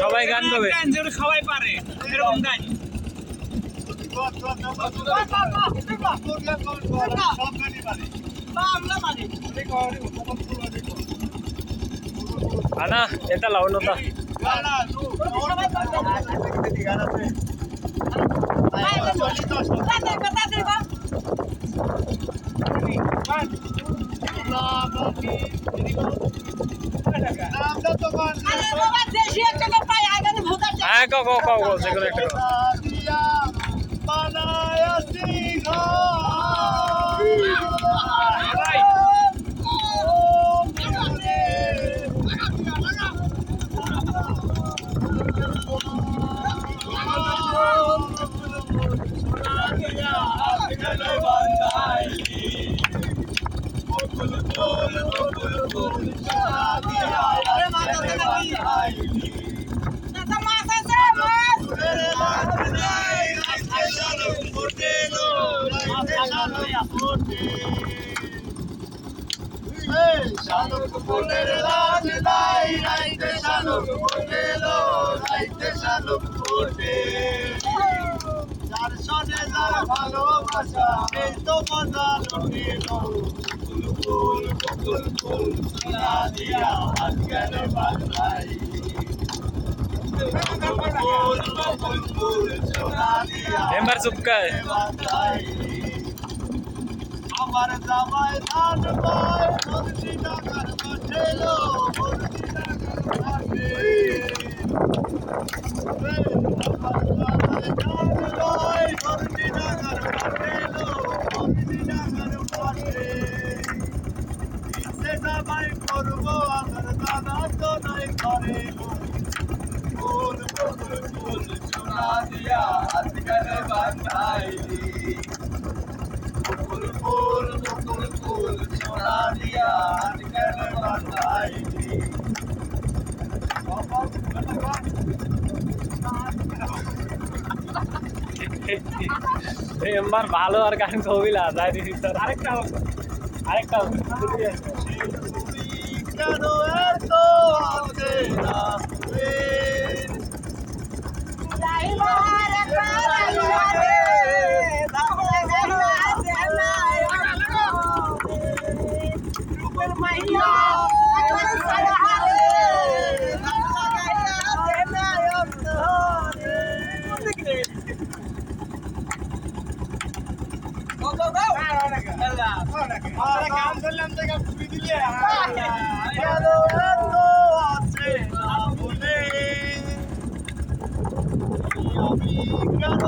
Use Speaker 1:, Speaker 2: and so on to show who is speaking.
Speaker 1: সবাই গান গাবে,
Speaker 2: সবাই পারে এরকম গান।
Speaker 1: আনা এটা লাও নতা হ্যাঁ কো কো কো কো যেগুলো একটা
Speaker 3: শালুক ফুলের লাজ নাই রাইতে শালুক ফুটেলো রাইতে শালুক ফুটে যার সনে যার ভালোবাসা এই তো মজা লুটিলো ফুল ফুল ফুল ফুল সোনা দিয়া আজকের বাংলাই ফুল ফুল ফুল সোনা দিয়া
Speaker 1: মেম্বার চুপকায়
Speaker 3: আমার জামাই ধান পায় মুরগি টাকার পাঠেলো মুরগি টাকার পাঠে আমার জামাই ধান পায় মুরগি টাকার পাঠেলো মুরগি টাকার পাঠে ইচ্ছে জামাই করবো আমার দাদা তো নাই করে ফুল ফুল ফুল সোনা দিয়া আজকাল বান্ধাইলি ফুল ফুল ফুল ফুল সোনা দিয়া আজকাল বান্ধাইলি
Speaker 1: মেম্বার ভালো আর গান কবিলা যাই দিছি স্যার আরেকটা
Speaker 3: কেন এত আছে না কাম করলাম থেকে ঘুরি দিলে আছে বলে আমি কেন